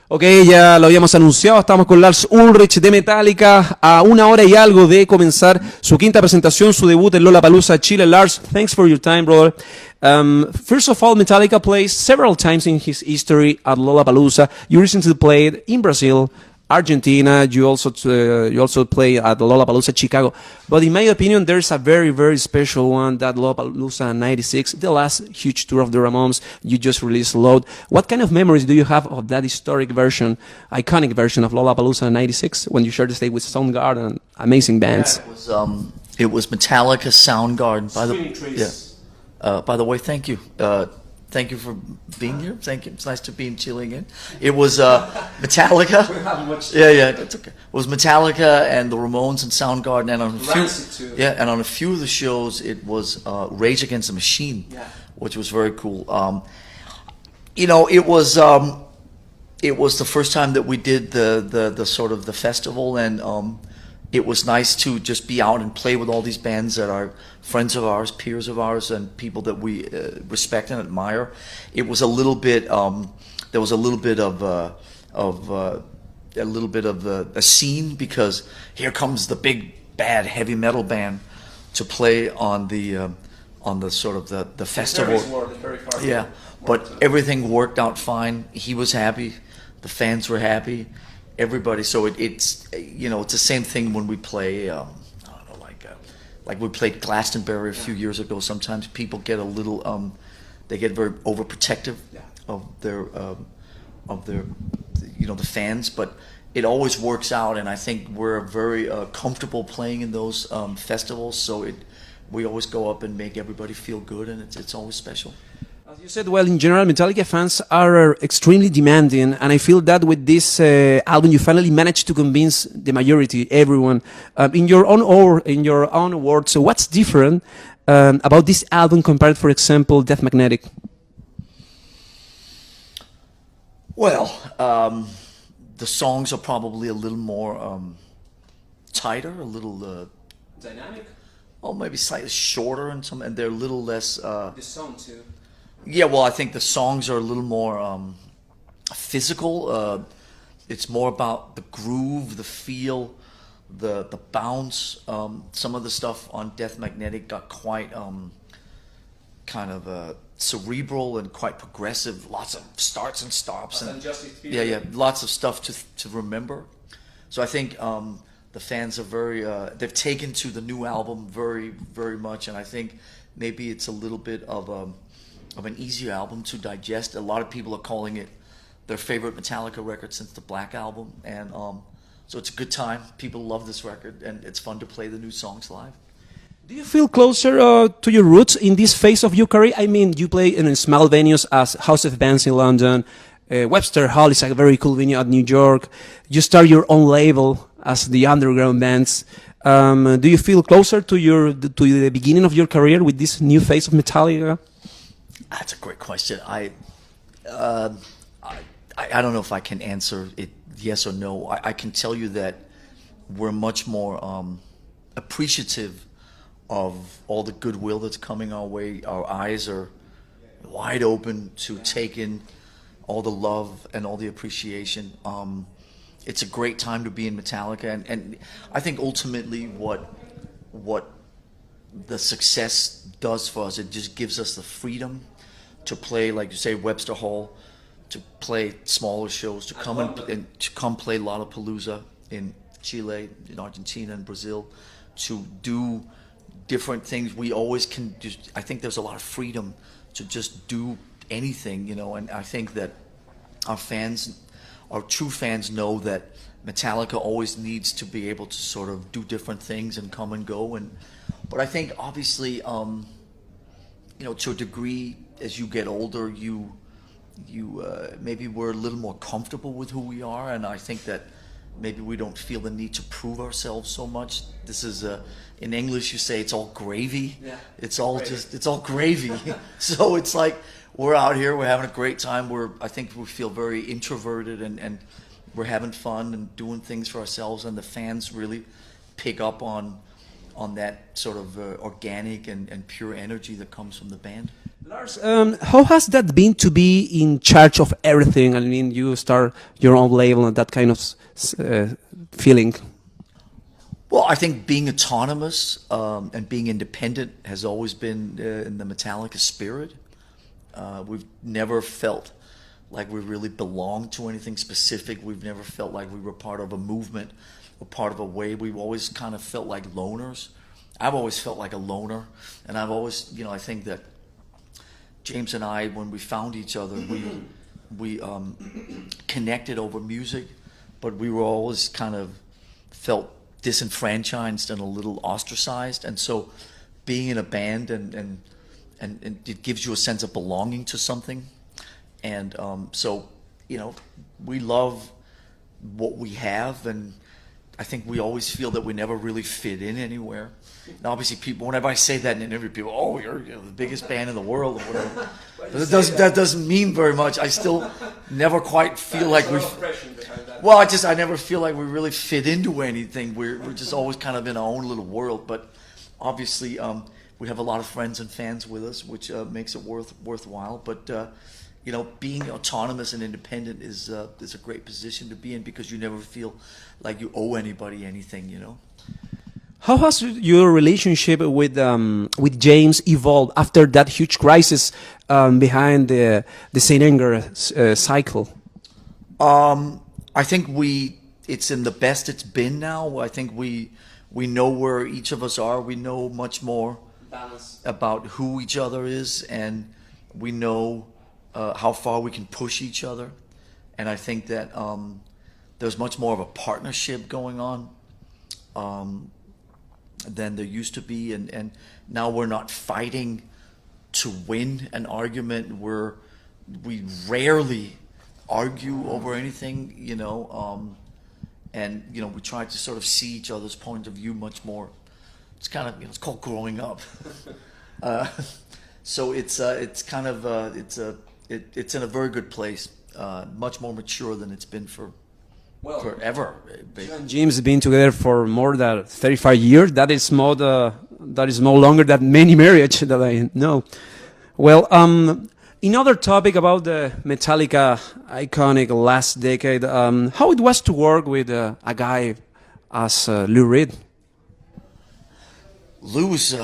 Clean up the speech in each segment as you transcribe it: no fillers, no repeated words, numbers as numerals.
Ok, ya lo habíamos anunciado, estamos con Lars Ulrich de Metallica a una hora y algo de comenzar su quinta presentación, su debut en Lollapalooza, Chile. Lars, thanks for your time, brother. First of all, Metallica plays several times in his history at Lollapalooza. You recently played in Brazil, Argentina. You also play at Lollapalooza Chicago. But in my opinion, there's a very very special one, that Lollapalooza '96, the last huge tour of the Ramones. You just released Load. What kind of memories do you have of that historic version, iconic version of Lollapalooza '96 when you shared the stage with Soundgarden, amazing bands? It was Metallica, Soundgarden. By the way, thank you. Thank you for being here. Thank you. It's nice to be in Chile again. It was Metallica. Yeah, that's okay. It was Metallica and the Ramones and Soundgarden, and on a few of the shows it was Rage Against the Machine, which was very cool. It was the first time that we did the sort of the festival, and it was nice to just be out and play with all these bands that are friends of ours, peers of ours, and people that we respect and admire. It was a little bit. There was a little bit of a scene, because here comes the big bad heavy metal band to play on the sort of the festival. Yeah, but everything worked out fine. He was happy, the fans were happy. Everybody, so it's it's the same thing when we play. I don't know, like we played Glastonbury a few years ago. Sometimes people get a little, they get very overprotective of their, the fans. But it always works out, and I think we're very comfortable playing in those festivals. So we always go up and make everybody feel good, and it's always special. As you said, well, in general, Metallica fans are extremely demanding, and I feel that with this album, you finally managed to convince the majority, everyone. In your own words, so what's different about this album compared, for example, Death Magnetic? Well, the songs are probably a little more tighter, a little Dynamic? well, maybe slightly shorter, and they're a little less. The song too. Yeah, well, I think the songs are a little more physical. It's more about the groove, the feel, the bounce. Some of the stuff on Death Magnetic got quite kind of cerebral and quite progressive. Lots of starts and stops, and lots of stuff to remember. So I think the fans are very. They've taken to the new album very, very much, and I think maybe it's a little bit of an easier album to digest. A lot of people are calling it their favorite Metallica record since the Black Album, and so it's a good time. People love this record, and it's fun to play the new songs live. Do you feel closer to your roots in this phase of your career? I mean, you play in small venues as House of Bands in London, Webster Hall is a very cool venue at New York. You start your own label as the Underground Bands. Do you feel closer to the beginning of your career with this new phase of Metallica? That's a great question. I don't know if I can answer it yes or no. I can tell you that we're much more appreciative of all the goodwill that's coming our way. Our eyes are wide open to take in all the love and all the appreciation. It's a great time to be in Metallica, and I think ultimately what the success does for us, it just gives us the freedom to play, like you say, Webster Hall, to play smaller shows, to come play Lollapalooza in Chile, in Argentina, and Brazil, to do different things. We always can just. I think there's a lot of freedom to just do anything, and I think that our true fans know that Metallica always needs to be able to sort of do different things and come and go, but I think obviously, to a degree, as you get older, you maybe we're a little more comfortable with who we are, and I think that maybe we don't feel the need to prove ourselves so much. This is in English you say it's all gravy. Yeah. It's all gravy. So it's like we're out here, we're having a great time. I think we feel very introverted, and we're having fun and doing things for ourselves, and the fans really pick up on on that sort of organic and pure energy that comes from the band. Lars, how has that been to be in charge of everything? I mean, you start your own label and that kind of feeling. Well, I think being autonomous and being independent has always been in the Metallica spirit. We've never felt like we really belonged to anything specific. We've never felt like we were part of a movement or part of a wave. We've always kind of felt like loners. I've always felt like a loner, and I've always, I think that James and I, when we found each other, we connected over music, but we were always kind of felt disenfranchised and a little ostracized. And so being in a band and it gives you a sense of belonging to something. And so, we love what we have, and I think we always feel that we never really fit in anywhere. Now, obviously, people, whenever I say that in an interview, people, oh, you're the biggest band in the world, or whatever. But that doesn't mean very much. I still never quite feel like we. Well, I never feel like we really fit into anything. We're just always kind of in our own little world. But obviously, we have a lot of friends and fans with us, which makes it worthwhile. But being autonomous and independent is a great position to be in, because you never feel like you owe anybody anything. How has your relationship with James evolved after that huge crisis behind the Saint Anger cycle? I think it's in the best it's been now. I think we know where each of us are. We know much more about who each other is, and we know how far we can push each other. And I think that there's much more of a partnership going on than there used to be. And now we're not fighting to win an argument. We rarely argue over anything, and we try to sort of see each other's point of view much more. It's kind of it's called growing up. So it's kind of it's in a very good place, much more mature than it's been forever. James has been together for more than 35 years. That is more longer than many marriages that I know. Well, another topic about the Metallica iconic last decade, how it was to work with a guy as Lou Reed. Lou's,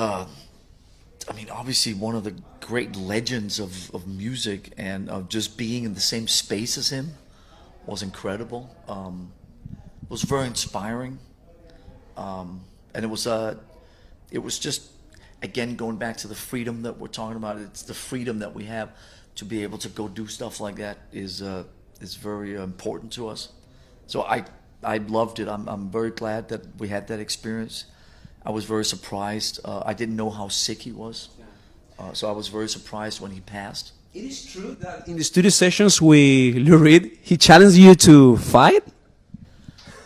obviously one of the great legends of music, and of just being in the same space as him was incredible. It was very inspiring, and it was just, again, going back to the freedom that we're talking about. It's the freedom that we have to be able to go do stuff like that is very important to us. So I loved it. I'm very glad that we had that experience. I was very surprised. I didn't know how sick he was, so I was very surprised when he passed. It is true that in the studio sessions with Lou Reed, he challenged you to fight?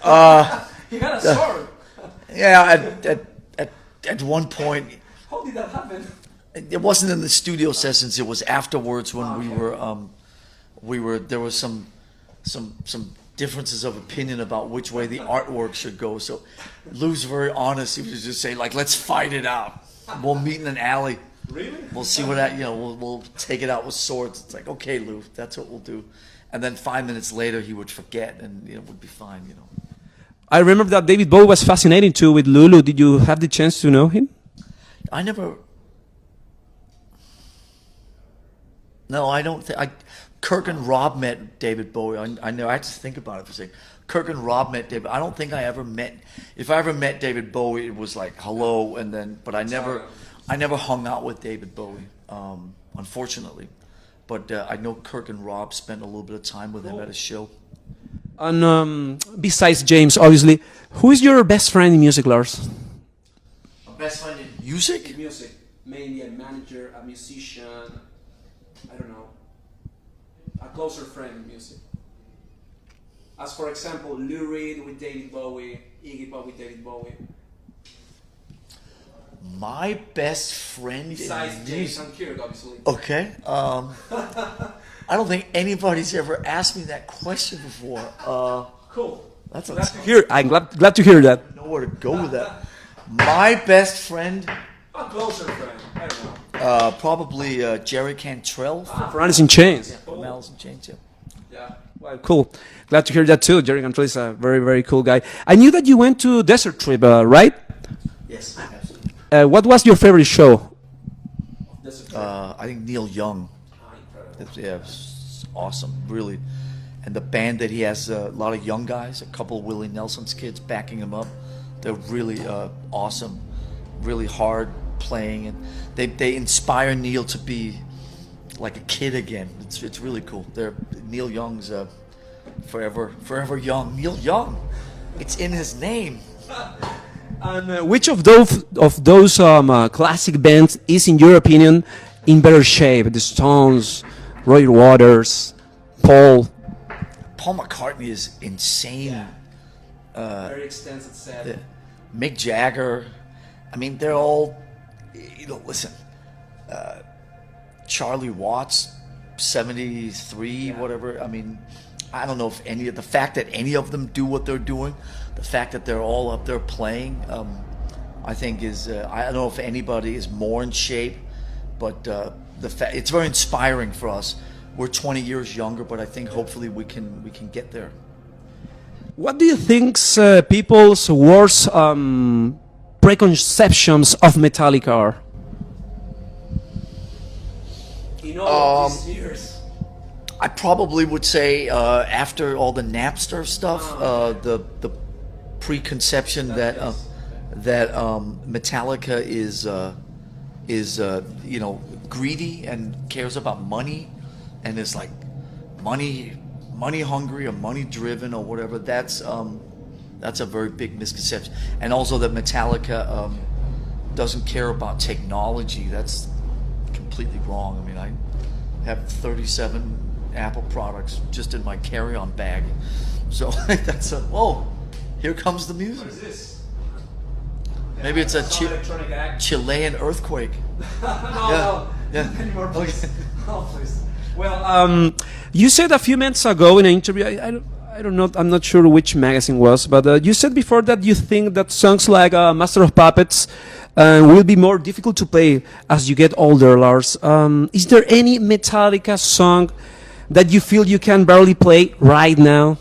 He had a sword. Yeah, at one point. How did that happen? It wasn't in the studio sessions. It was afterwards when we were. There was some differences of opinion about which way the artwork should go. So Lou's very honest. He was just saying, like, let's fight it out. We'll meet in an alley. Really? We'll see what that. We'll take it out with swords. It's like, okay, Lou, that's what we'll do. And then 5 minutes later, he would forget, and it would be fine. I remember that David Bowie was fascinating too with Lulu. Did you have the chance to know him? I never. No, I don't think. Kirk and Rob met David Bowie. I know. I had to think about it for a second. Kirk and Rob met David. I don't think I ever met. If I ever met David Bowie, it was like hello, and then. But I never hung out with David Bowie, unfortunately. But I know Kirk and Rob spent a little bit of time with him at a show. And besides James, obviously, who is your best friend in music, Lars? A best friend in music? In music, maybe a manager, a musician. I don't know. A closer friend in music. As for example, Lou Reed with David Bowie, Iggy Pop with David Bowie. My best friend besides in James music. and Kirk, obviously. Okay. I don't think anybody's ever asked me that question before. Cool. That's glad to hear. I'm glad to hear that. I don't know where to go with that. My best friend, A closer friend. I don't know. probably Jerry Cantrell For Alice in Chains. from Alice in Chains. Yeah. Yeah. Well, cool. Glad to hear that too. Jerry Cantrell is a very, very cool guy. I knew that you went to Desert Trip, right? Yes, absolutely. What was your favorite show? I think Neil Young. Yeah, it's awesome, really. And the band that he has, a lot of young guys, a couple of Willie Nelson's kids backing him up. They're really awesome, really hard playing, and they inspire Neil to be like a kid again. It's really cool. Neil Young's forever young. Neil Young, it's in his name. And which of those classic bands is, in your opinion, in better shape? The Stones, Roger Waters, Paul. Paul McCartney is insane. Very extensive set. Mick Jagger. I mean, they're all, listen, Charlie Watts, 73, whatever. I mean, I don't know if the fact that any of them do what they're doing, the fact that they're all up there playing, I think is, I don't know if anybody is more in shape, but it's very inspiring for us. We're 20 years younger, but I think hopefully we can get there. What do you think people's worst preconceptions of Metallica are? In all these years. I probably would say after all the Napster stuff, the preconception that Metallica is greedy and cares about money, and is like money hungry or money driven or whatever. That's a very big misconception. And also that Metallica doesn't care about technology. That's completely wrong. I mean, I have 37 Apple products just in my carry-on bag. So that's whoa, here comes the music. What is this? Maybe it's a electronic act. Chilean earthquake. No. Yeah. Any more, please? Oh, please. Well, you said a few minutes ago in an interview, I don't know, I'm not sure which magazine was, but you said before that you think that songs like Master of Puppets will be more difficult to play as you get older, Lars. Is there any Metallica song that you feel you can barely play right now?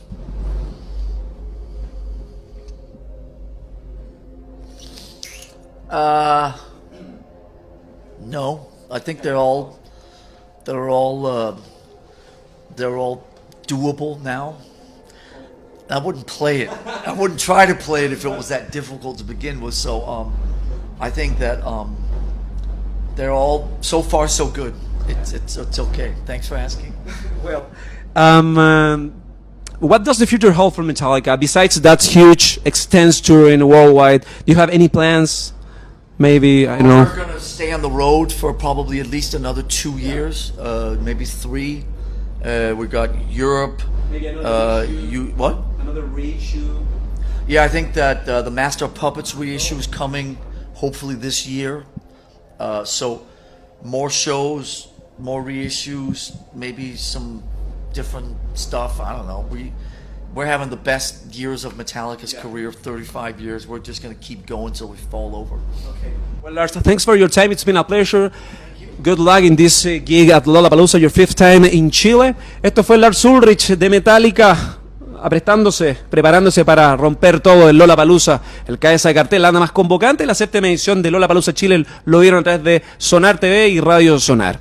No, I think they're all doable now. I wouldn't play it. I wouldn't try to play it if it was that difficult to begin with. So I think that they're all so far so good. It's okay. Thanks for asking. Well, what does the future hold for Metallica besides that huge extensive touring worldwide? Do you have any plans? Maybe, I don't know. We're gonna stay on the road for probably at least another 2 years, maybe 3. We got Europe. Maybe another what? Another reissue. Yeah, I think that the Master of Puppets reissue is coming, hopefully this year. So more shows, more reissues, maybe some different stuff. I don't know. We're having the best years of Metallica's career, 35 years. We're just going to keep going till we fall over. Okay. Well, Lars, thanks for your time. It's been a pleasure. Good luck in this gig at Lollapalooza, your 5th time in Chile. Esto fue Lars Ulrich de Metallica, preparándose para romper todo el Lollapalooza, el cabeza de cartel, la anda más convocante. La 7ª edición de Lollapalooza Chile lo vieron a través de Sonar TV y Radio Sonar.